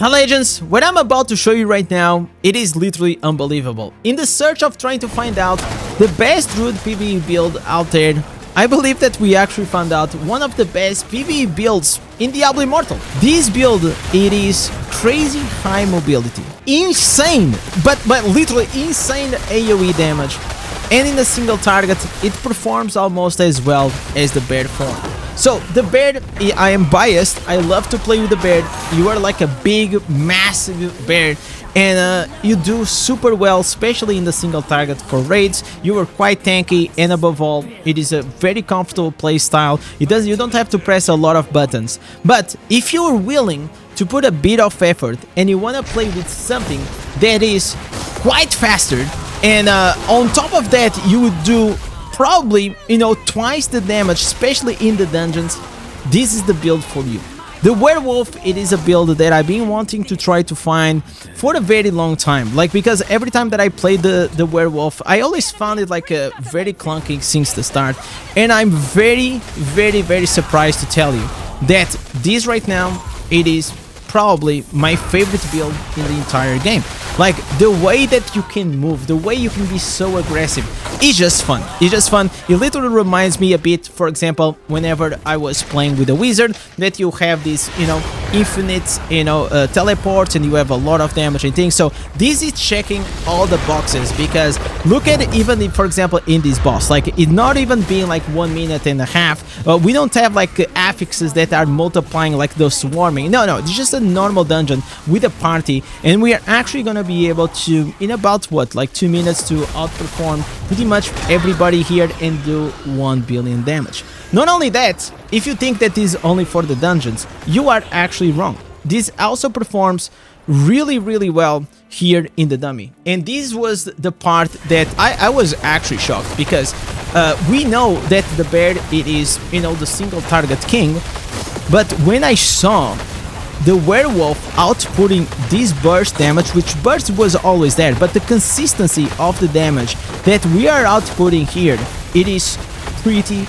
Hi legends, what I'm about to show you right now, it is literally unbelievable. In the search of trying to find out the best Druid PvE build out there, I believe that we actually found out one of the best PvE builds in Diablo Immortal. This build, it is crazy high mobility, insane, but literally insane AoE damage, and in a single target, it performs almost as well as the bear form. So, the bear, I am biased, I love to play with the bear. You are like a big, massive bear, and you do super well, especially in the single target for raids. You are quite tanky, and above all, it is a very comfortable play style. You don't have to press a lot of buttons. But if you are willing to put a bit of effort, and you want to play with something that is quite faster, and on top of that, you would do probably, twice the damage, especially in the dungeons, this is the build for you. The Werewolf, it is a build that I've been wanting to try to find for a very long time. Because every time that I played the Werewolf, I always found it like a very clunky since the start. And I'm very, very, very surprised to tell you that this right now, it is probably my favorite build in the entire game. Like, the way that you can move, the way you can be so aggressive, it's just fun. It's just fun. It literally reminds me a bit, for example, whenever I was playing with a wizard, that you have this, infinite, teleports, and you have a lot of damage and things. So this is checking all the boxes, because look at it, even if, for example, in this boss, like, it not even being like 1.5 minutes, we don't have like affixes that are multiplying like those swarming. No, it's just a normal dungeon with a party, and we are actually gonna be able to, in about what, like 2 minutes, to outperform pretty much everybody here and do 1 billion damage. Not only that, if you think that this is only for the dungeons, you are actually wrong. This also performs really, really well here in the dummy, and this was the part that I was actually shocked, because we know that the bear, it is, the single target king, but when I saw the Werewolf outputting this burst damage, which burst was always there, but the consistency of the damage that we are outputting here, it is pretty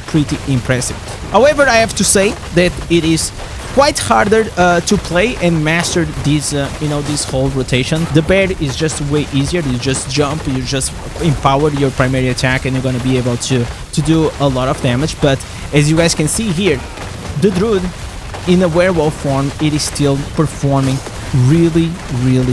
impressive. However, I have to say that it is quite harder to play and master this, this whole rotation. The bear is just way easier. You just jump, you just empower your primary attack, and you're gonna be able to do a lot of damage. But as you guys can see here, the Druid in a werewolf form, it is still performing really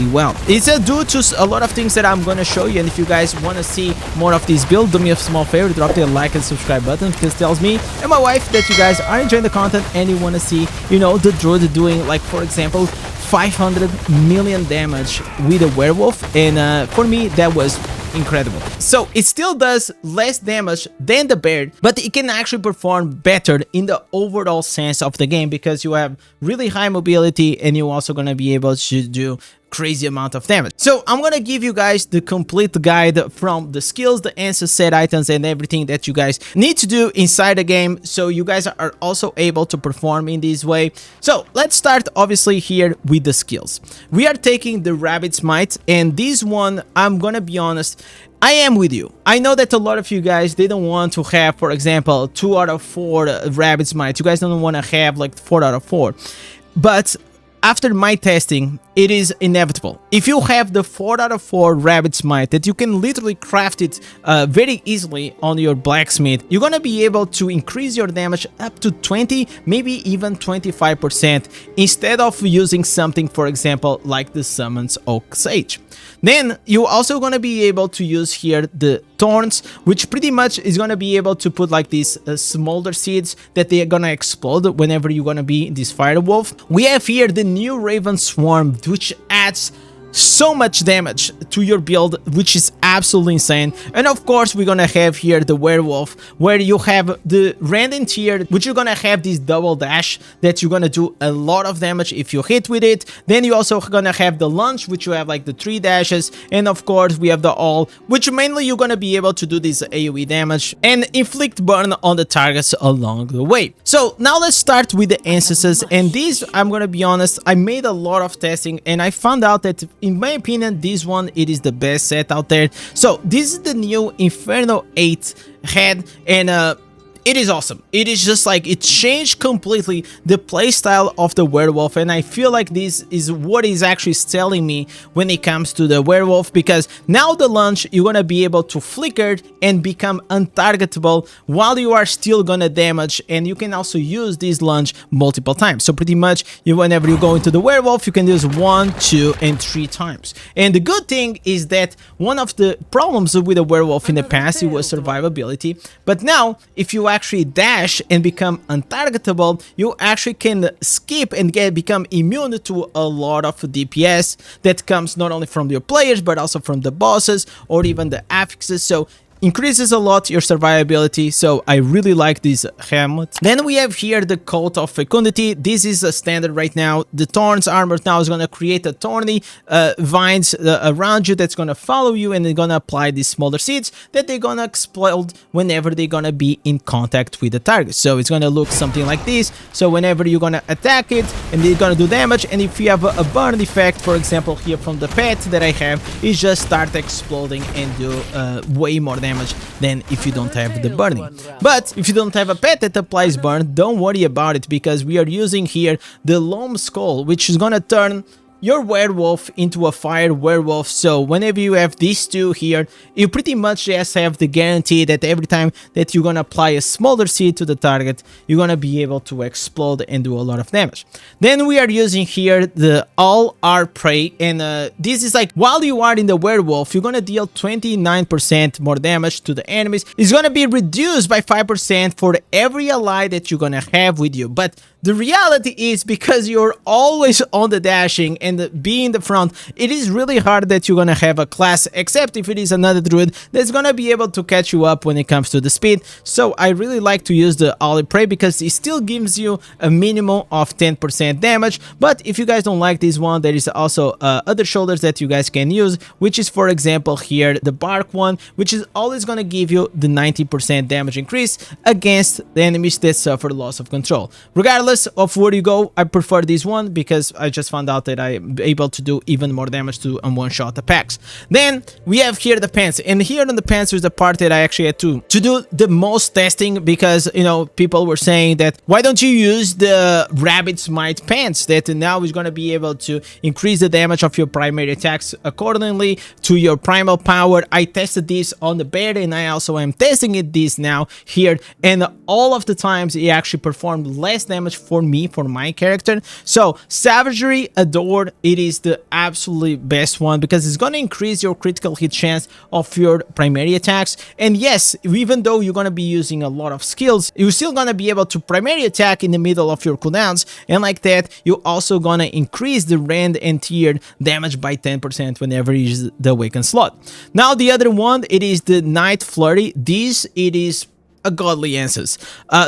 well. It's due to a lot of things that I'm gonna show you, and if you guys want to see more of this build, do me a small favor, drop the like and subscribe button, because it tells me and my wife that you guys are enjoying the content and you want to see, the Druid doing, like, for example, 500 million damage with a werewolf, and for me that was incredible. So it still does less damage than the bear, but it can actually perform better in the overall sense of the game, because you have really high mobility and you're also gonna be able to do crazy amount of damage. So I'm gonna give you guys the complete guide from the skills, the answer set items, and everything that you guys need to do inside the game, so you guys are also able to perform in this way. So let's start obviously here with the skills. We are taking the Rabit's Might, and this one, I'm gonna be honest, I am with you. I know that a lot of you guys, they don't want to have, for example, 2 out of 4 Rabit's Might. You guys don't want to have like 4 out of 4. But after my testing, it is inevitable. If you have the 4 out of 4 Rabit's Might, that you can literally craft it very easily on your blacksmith, you're gonna be able to increase your damage up to 20, maybe even 25%, instead of using something, for example, like the Summons Oak Sage. Then you're also gonna be able to use here the Thorns, which pretty much is gonna be able to put like these smolder seeds that they are gonna explode whenever you're gonna be in this Fire Wolf. We have here the new Raven Swarm, which adds so much damage to your build, which is absolutely insane. And of course, we're gonna have here the Werewolf, where you have the random tier, which you're gonna have this double dash that you're gonna do a lot of damage if you hit with it. Then you also gonna have the Lunge, which you have like the 3 dashes, and of course we have the All, which mainly you're gonna be able to do this AoE damage and inflict burn on the targets along the way. So now let's start with the Ancestors, and these, I'm gonna be honest, I made a lot of testing and I found out that in my opinion, this one, it is the best set out there. So this is the new Inferno 8 head, and it is awesome. It is just like it changed completely the playstyle of the werewolf, and I feel like this is what is actually selling me when it comes to the werewolf, because now the launch you're gonna be able to flicker and become untargetable while you are still gonna damage, and you can also use this launch multiple times. So pretty much whenever you go into the werewolf, you can use 1, 2, and 3 times. And the good thing is that one of the problems with the werewolf in the past, it was survivability, but now if you actually dash and become untargetable, you actually can skip and become immune to a lot of DPS that comes not only from your players but also from the bosses or even the affixes. So increases a lot your survivability, so I really like this helmet. Then we have here the Coat of Fecundity. This is a standard right now. The Thorns armor now is going to create a thorny vines around you that's going to follow you, and they're going to apply these smaller seeds that they're going to explode whenever they're going to be in contact with the target. So it's going to look something like this. So whenever you're going to attack it, and they're going to do damage, and if you have a burn effect, for example here from the pet that I have, it just start exploding and do way more damage than if you don't have the burning. But if you don't have a pet that applies burn, don't worry about it, because we are using here the Loam Skull, which is gonna turn your werewolf into a fire werewolf. So whenever you have these two here, you pretty much just have the guarantee that every time that you're gonna apply a smaller seed to the target, you're gonna be able to explode and do a lot of damage. Then we are using here the All Our Prey, and this is like while you are in the werewolf, you're gonna deal 29% more damage to the enemies. It's gonna be reduced by 5% for every ally that you're gonna have with you. But the reality is, because you're always on the dashing and be in the front, it is really hard that you're gonna have a class, except if it is another druid that's gonna be able to catch you up when it comes to the speed. So I really like to use the All Prey because it still gives you a minimum of 10% damage. But if you guys don't like this one, there is also other shoulders that you guys can use, which is, for example, here the Bark one, which is always gonna give you the 90% damage increase against the enemies that suffer loss of control. Regardless of where you go, I prefer this one because I just found out that I'm able to do even more damage to one-shot attacks. Then we have here the pants, and here on the pants is the part that I actually had to do the most testing, because you know, people were saying that why don't you use the Rabit Smite pants that now is going to be able to increase the damage of your primary attacks accordingly to your primal power. I tested this on the bear, and I also am testing it this now here, and all of the times it actually performed less damage for me, for my character. So Savagery Adored, it is the absolutely best one because it's going to increase your critical hit chance of your primary attacks. And yes, even though you're going to be using a lot of skills, you're still going to be able to primary attack in the middle of your cooldowns, and like that you're also going to increase the rend and tiered damage by 10% whenever you use the awakened slot. Now the other one, it is the Night Flurry. This, it is a godly answers.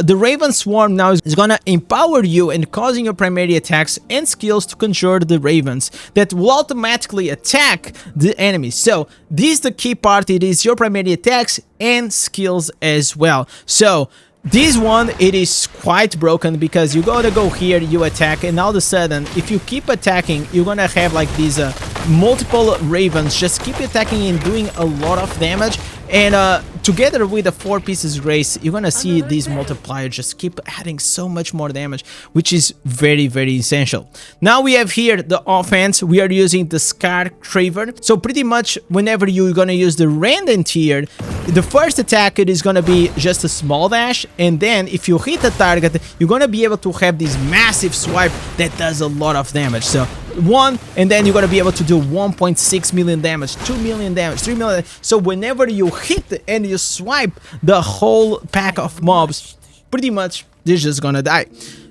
The Raven Swarm now is gonna empower you and causing your primary attacks and skills to conjure the ravens that will automatically attack the enemies. So this is the key part. It is your primary attacks and skills as well. So this one, it is quite broken because you gotta go here, you attack, and all of a sudden, if you keep attacking, you're gonna have like these multiple ravens just keep attacking and doing a lot of damage. And together with the 4 pieces grace, you're gonna see these multipliers just keep adding so much more damage, which is very, very essential. Now we have here the offense. We are using the Scar Craver. So pretty much whenever you're gonna use the random tier, the first attack, it is gonna be just a small dash, and then if you hit the target, you're gonna be able to have this massive swipe that does a lot of damage. So 1, and then you're gonna be able to do 1.6 million damage, 2 million damage, 3 million. So whenever you hit and you swipe the whole pack of mobs, pretty much they're just gonna die.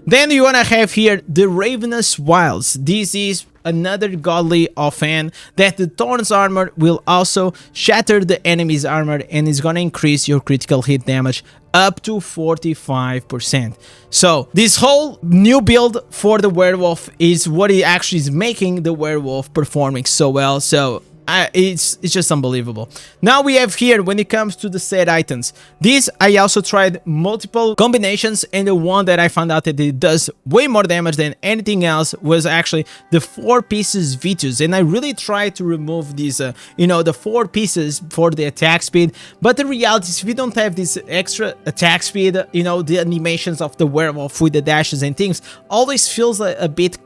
Then you wanna have here the Ravenous Wilds. This is another godly offhand that the Thorns armor will also shatter the enemy's armor and is gonna increase your critical hit damage up to 45%. So this whole new build for the werewolf is what it actually is making the werewolf performing so well. So It's just unbelievable. Now we have here, when it comes to the set items, this I also tried multiple combinations, and the one that I found out that it does way more damage than anything else was actually the 4 pieces Vitus, and I really tried to remove these the 4 pieces for the attack speed, but the reality is if you don't have this extra attack speed, the animations of the werewolf with the dashes and things always feels a bit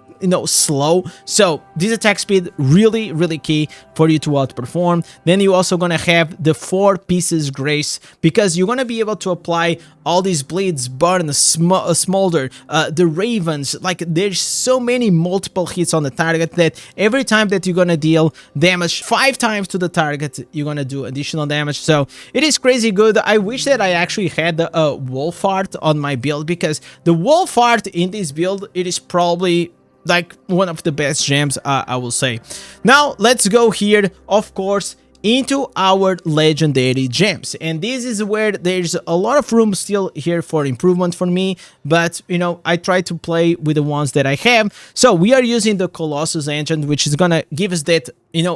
slow. So this attack speed really key for you to outperform. Then you're also gonna have the 4 pieces grace, because you're gonna be able to apply all these bleeds, burn, smolder, the ravens. Like, there's so many multiple hits on the target that every time that you're gonna deal damage 5 times to the target, you're gonna do additional damage. So it is crazy good. I wish that I actually had the wolf art on my build, because the wolf art in this build, it is probably like one of the best gems, I will say. Now let's go here, of course, into our legendary gems, and this is where there's a lot of room still here for improvement for me, but I try to play with the ones that I have. So we are using the Colossus engine, which is gonna give us that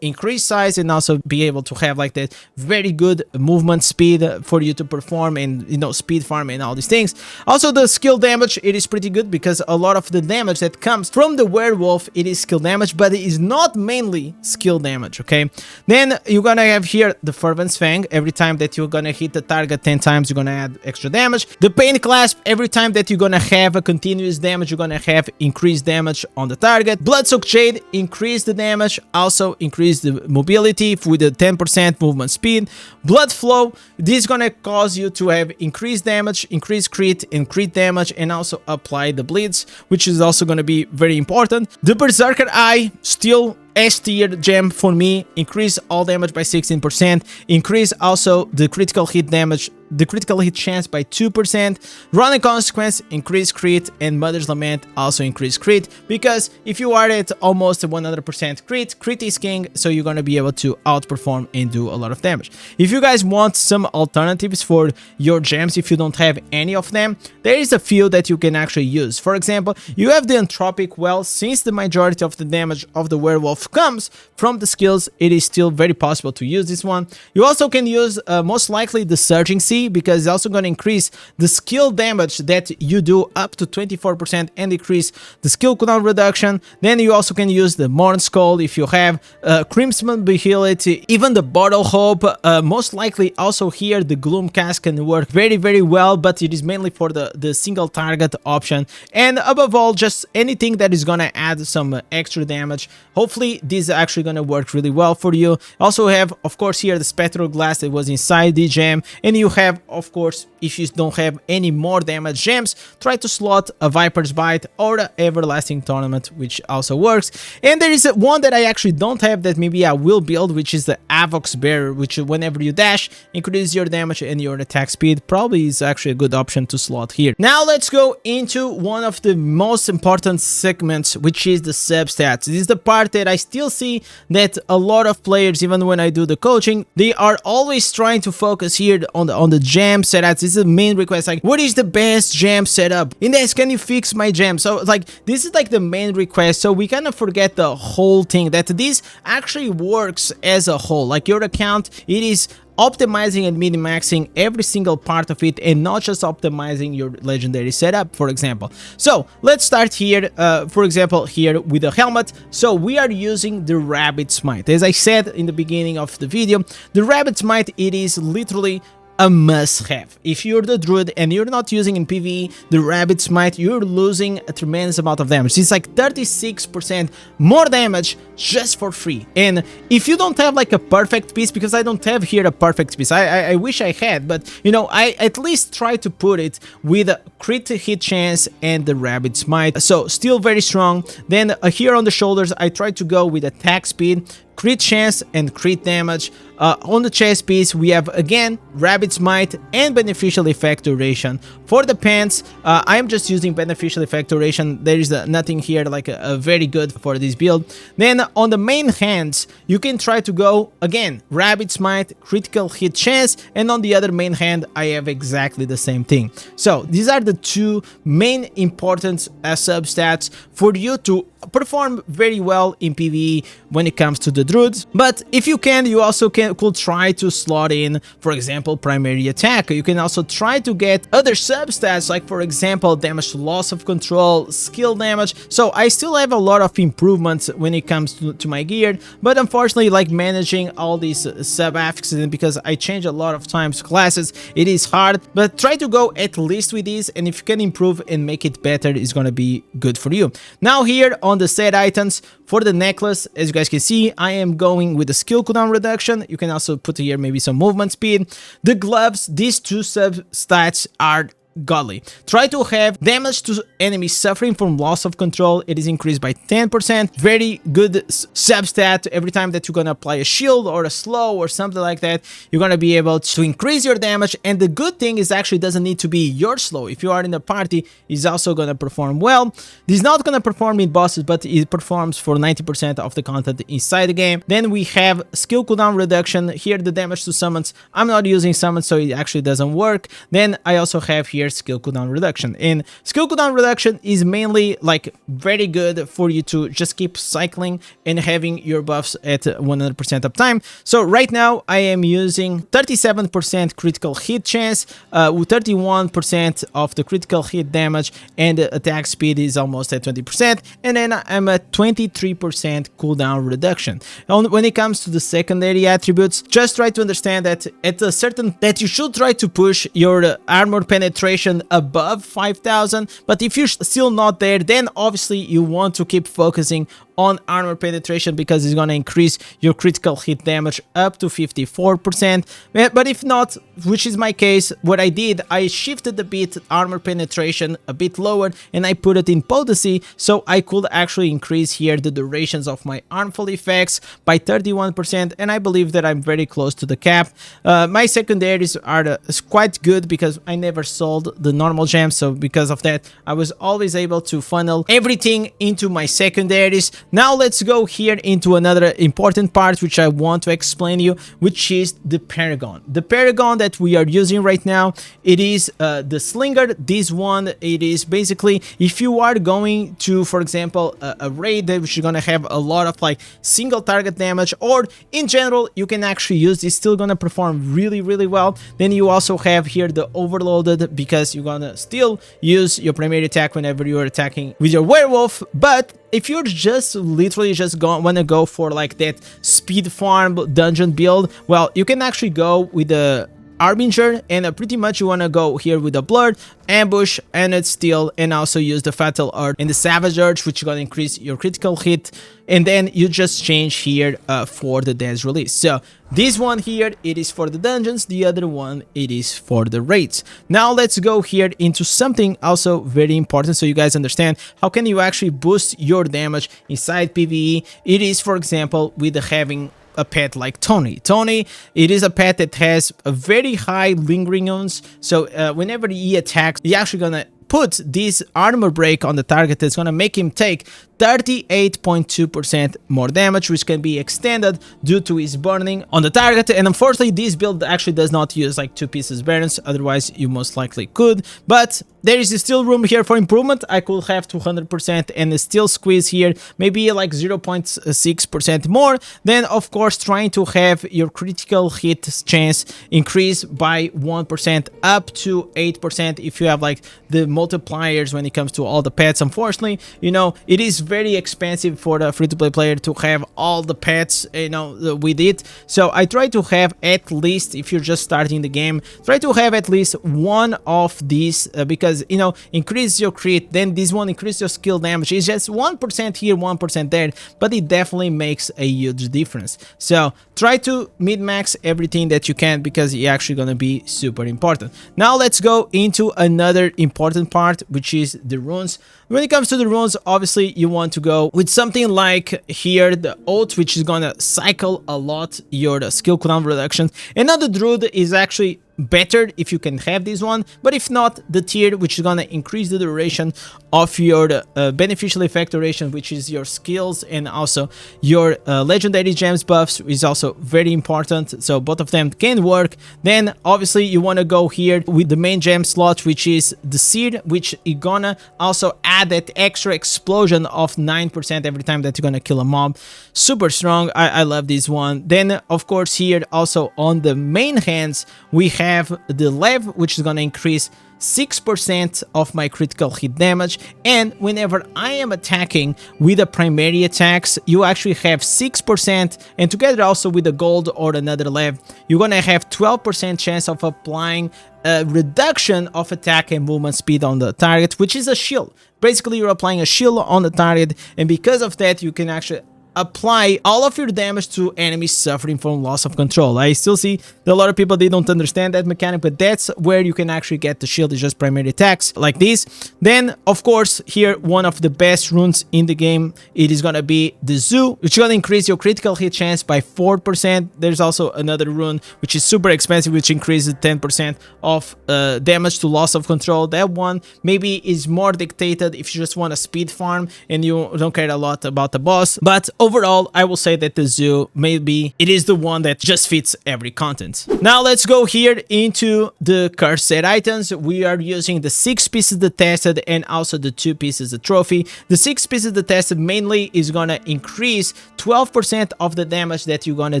increase size, and also be able to have like that very good movement speed for you to perform, and speed farm and all these things. Also the skill damage, it is pretty good, because a lot of the damage that comes from the werewolf, it is skill damage, but it is not mainly skill damage. Okay, then you're gonna have here the Fervent Fang. Every time that you're gonna hit the target 10 times, you're gonna add extra damage. The Pain Clasp, every time that you're gonna have a continuous damage, you're gonna have increased damage on the target. Bloodsoaked Shade, increase the damage, also increase the mobility with the 10% movement speed. Blood Flow, this is gonna cause you to have increased damage, increased crit and crit damage, and also apply the bleeds, which is also gonna be very important. The Berserker Eye, still S-tier gem for me. Increase all damage by 16%, increase also the critical hit damage, the critical hit chance by 2%. Running Consequence, increase crit, and Mother's Lament, also increase crit, because if you are at almost 100% crit is king, so you're gonna be able to outperform and do a lot of damage. If you guys want some alternatives for your gems, if you don't have any of them, there is a few that you can actually use. For example, you have the Entropic Well. Since the majority of the damage of the werewolf comes from the skills, it is still very possible to use this one. You also can use most likely the Surging Sea, because it's also going to increase the skill damage that you do up to 24% and decrease the skill cooldown reduction. Then you also can use the Morn Skull if you have Crimson Behillet, even the Bottle Hope. Most likely also here the Gloom Cast can work very well, but it is mainly for the single target option. And above all, just anything that is going to add some extra damage. Hopefully this is actually going to work really well for you. Also have, of course, here the Spectral Glass that was inside the gem, and you have, of course, if you don't have any more damage gems, try to slot a Viper's Bite or the Everlasting Tournament, which also works. And there is one that I actually don't have that maybe I will build, which is the Avox Bearer, which whenever you dash, increase your damage and your attack speed. Probably is actually a good option to slot here. Now let's go into one of the most important segments, which is the substats. This is the part that I still see that a lot of players, even when I do the coaching, they are always trying to focus here on the gem setups. This is the main request, like, what is the best gem setup? Indez, can you fix my gem? So like, this is like the main request, so we kind of forget the whole thing, that this actually works as a whole. Like, your account, it is optimizing and min-maxing every single part of it, and not just optimizing your legendary setup, for example. So let's start here, for example, here with the helmet. So we are using the Rabit Smite. As I said in the beginning of the video, the Rabit Smite, it is literally a must-have. If you're the druid and you're not using in PvE the Rabit Smite, you're losing a tremendous amount of damage. It's like 36% more damage just for free. And if you don't have like a perfect piece, because I don't have here a perfect piece, I wish I had, but I at least try to put it with a crit hit chance and the Rabit Smite, so still very strong. Then here on the shoulders, I try to go with attack speed, crit chance and crit damage. On the chest piece, we have again Rabit Smite and Beneficial Effect Duration. For the pants, I am just using Beneficial Effect Duration. There is nothing here like a very good for this build. Then on the main hands, you can try to go again Rabit Smite, critical hit chance, and on the other main hand, I have exactly the same thing. So these are the two main important substats for you to perform very well in PvE when it comes to the druids. But if you can, you also could try to slot in, for example, primary attack. You can also try to get other substats, like for example, damage to loss of control, skill damage. So I still have a lot of improvements when it comes to my gear, but unfortunately, like managing all these sub-affixes, because I change a lot of times classes, it is hard. But try to go at least with these, and if you can improve and make it better, it's gonna be good for you. Now here on the set items, for the necklace, as you guys can see, I am going with the skill cooldown reduction. You can also put here maybe some movement speed. The gloves, these two sub-stats are godly. Try to have damage to enemies suffering from loss of control. It is increased by 10%. Very good substat. Every time that you're gonna apply a shield or a slow or something like that, you're gonna be able to increase your damage. And the good thing is actually doesn't need to be your slow. If you are in a party, it's also gonna perform well. This is not gonna perform in bosses, but it performs for 90% of the content inside the game. Then we have skill cooldown reduction. Here the damage to summons, I'm not using summons, so it actually doesn't work. Then I also have here skill cooldown reduction, and skill cooldown reduction is mainly like very good for you to just keep cycling and having your buffs at 100% of time. So right now I am using 37% critical hit chance, with 31% of the critical hit damage, and the attack speed is almost at 20%, and then I'm at 23% cooldown reduction. When it comes to the secondary attributes, just try to understand that at a certain that you should try to push your armor penetration above 5,000, but if you're still not there, then obviously you want to keep focusing on armor penetration, because it's going to increase your critical hit damage up to 54%. But if not, which is my case, what I did, I shifted a bit armor penetration a bit lower, and I put it in potency, so I could actually increase here the durations of my harmful effects by 31%, and I believe that I'm very close to the cap. My secondaries are quite good because I never sold the normal gems, so because of that, I was always able to funnel everything into my secondaries. Now let's go here into another important part which I want to explain to you, which is the Paragon. The Paragon that we are using right now, it is the Slinger. This one, it is basically if you are going to, for example, a raid which is gonna have a lot of like single target damage, or in general you can actually use this, still gonna perform really well. Then you also have here the Overloaded, because you're gonna still use your primary attack whenever you are attacking with your werewolf. But if you're just literally just want to go for like that speed farm dungeon build, well, you can actually go with the Harbinger, and pretty much you want to go here with the Blur, Ambush, and Steal, and also use the Fatal Art and the Savage Urge, which is going to increase your critical hit. And then you just change here for the dance release. So this one here, it is for the dungeons, the other one, it is for the raids. Now let's go here into something also very important, so you guys understand how can you actually boost your damage inside PvE. It is, for example, with having a pet like Tony. Tony, it is a pet that has a very high lingering wounds, so whenever he attacks, he actually gonna put this armor break on the target that's gonna make him take 38.2% more damage, which can be extended due to his burning on the target. And unfortunately, this build actually does not use like 2 pieces burns, otherwise you most likely could. But there is still room here for improvement. I could have 200% and still squeeze here maybe like 0.6% more. Then of course trying to have your critical hit chance increase by 1% up to 8% if you have like the multipliers when it comes to all the pets. Unfortunately, you know, it is very expensive for the free-to-play player to have all the pets, you know, with it. So I try to have at least, if you're just starting the game, try to have at least one of these, because, you know, increase your crit, then this one increase your skill damage. It's just 1% here, 1% there, but it definitely makes a huge difference. So try to mid-max everything that you can, because it's actually gonna be super important. Now let's go into another important part, which is the runes. When it comes to the runes, obviously you want to go with something like here the Oath, which is gonna cycle a lot your skill cooldown reduction. Another druid is actually better if you can have this one, but if not, the tier, which is gonna increase the duration of your beneficial effect duration, which is your skills and also your legendary gems buffs, is also very important. So both of them can work. Then obviously you want to go here with the main gem slot, which is the seed, which is gonna also add that extra explosion of 9% every time that you're gonna kill a mob. Super strong. I love this one. Then of course here also on the main hands we have the lev, which is gonna increase 6% of my critical hit damage, and whenever I am attacking with the primary attacks, you actually have 6%, and together also with the gold or another lev, you're gonna have 12% chance of applying a reduction of attack and movement speed on the target, which is a shield. Basically, you're applying a shield on the target, and because of that, you can actually apply all of your damage to enemies suffering from loss of control. I still see that a lot of people, they don't understand that mechanic, but that's where you can actually get the shield. It's just primary attacks like this. Then of course here, one of the best runes in the game, it is gonna be the zoo, which is gonna increase your critical hit chance by 4%. There's also another rune which is super expensive, which increases 10% of damage to loss of control. That one maybe is more dictated if you just want a speed farm and you don't care a lot about the boss, but overall, I will say that the zoo, maybe it is the one that just fits every content. Now let's go here into the curse set items. We are using the 6 pieces that tested and also the 2 pieces of trophy. The 6 pieces that tested mainly is gonna increase 12% of the damage that you're gonna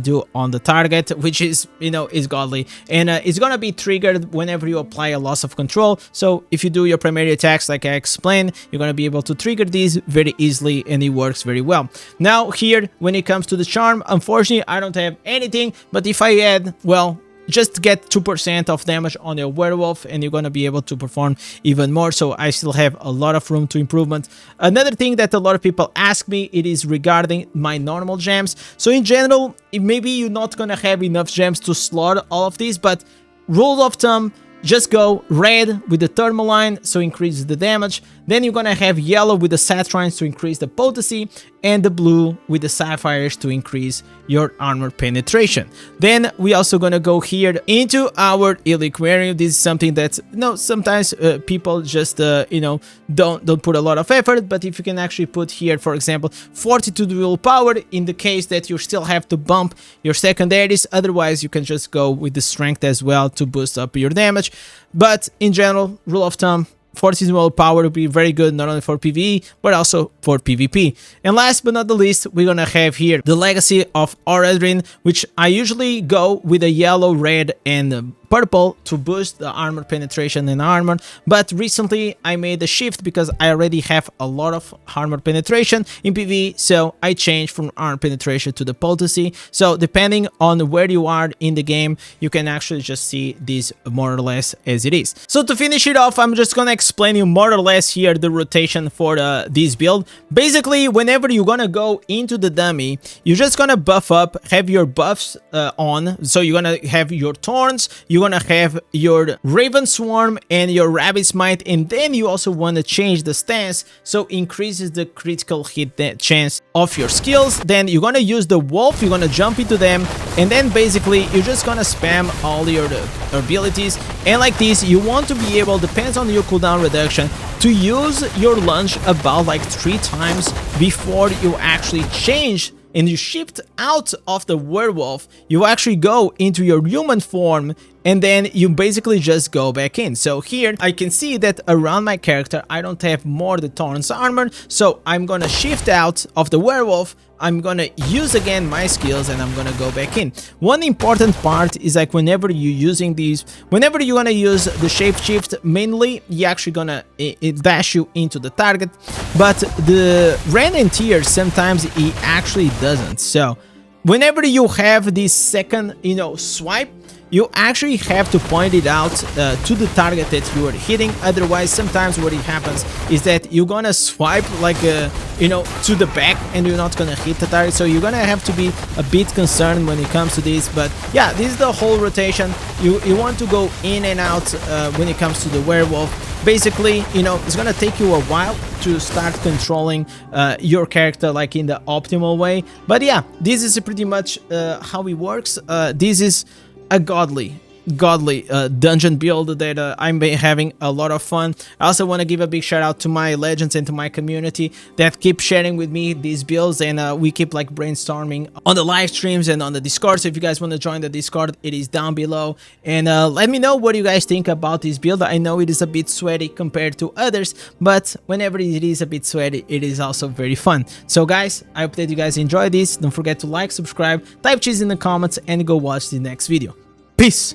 do on the target, which is, you know, is godly, and it's gonna be triggered whenever you apply a loss of control. So if you do your primary attacks like I explained, you're gonna be able to trigger these very easily, and it works very well. Now here, when it comes to the charm, unfortunately I don't have anything, but if I add, well, just get 2% of damage on your werewolf and you're gonna be able to perform even more. So I still have a lot of room to improvement. Another thing that a lot of people ask me, it is regarding my normal gems. So in general, maybe you're not gonna have enough gems to slot all of these, but rule of thumb, just go red with the tourmaline, so increases the damage. Then you're gonna have yellow with the satrines to increase the potency, and the blue with the sapphires to increase your armor penetration. Then we also gonna go here into our Helliquary. This is something that, you know, sometimes people just don't put a lot of effort, but if you can actually put here, for example, 42 willpower in the case that you still have to bump your secondaries, otherwise you can just go with the strength as well to boost up your damage. But in general, rule of thumb, 40 willpower will be very good, not only for PvE, but also for PvP. And last but not the least, we're gonna have here the legacy of Horadrim, which I usually go with a yellow, red, and purple to boost the armor penetration and armor, but recently I made a shift because I already have a lot of armor penetration in PvE, so I changed from armor penetration to the potency. So depending on where you are in the game, you can actually just see this more or less as it is. So to finish it off, I'm just gonna explain you more or less here the rotation for this build. Basically, whenever you're gonna go into the dummy, you're just gonna buff up, have your buffs on, so you're gonna have your thorns, you're gonna have your Raven Swarm and your Rabit Smite, and then you also want to change the stance so increases the critical hit chance of your skills. Then you're gonna use the wolf, you're gonna jump into them, and then basically you're just gonna spam all your abilities. And like this, you want to be able, depends on your cooldown reduction, to use your lunge about like 3 times before you actually change and you shift out of the werewolf. You actually go into your human form, and then you basically just go back in. So here I can see that around my character I don't have more the Thorns armor, so I'm gonna shift out of the werewolf, I'm gonna use again my skills, and I'm gonna go back in. One important part is like whenever you're using these, whenever you're gonna use the shapeshift, mainly you're actually gonna dash you into the target, but the random tier sometimes it actually doesn't. So whenever you have this second, swipe, you actually have to point it out to the target that you are hitting. Otherwise, sometimes what it happens is that you're gonna swipe like to the back and you're not gonna hit the target. So you're gonna have to be a bit concerned when it comes to this. But yeah, this is the whole rotation. You want to go in and out when it comes to the werewolf. Basically, it's gonna take you a while to start controlling your character like in the optimal way. But yeah, this is pretty much how it works. This is a godly godly dungeon build that I'm having a lot of fun. I also want to give a big shout out to my legends and to my community that keep sharing with me these builds, and we keep like brainstorming on the live streams and on the Discord. So if you guys want to join the Discord, it is down below, and let me know what you guys think about this build. I know it is a bit sweaty compared to others, but whenever it is a bit sweaty, it is also very fun. So guys, I hope that you guys enjoy this. Don't forget to like, subscribe, type cheese in the comments, and go watch the next video. Peace!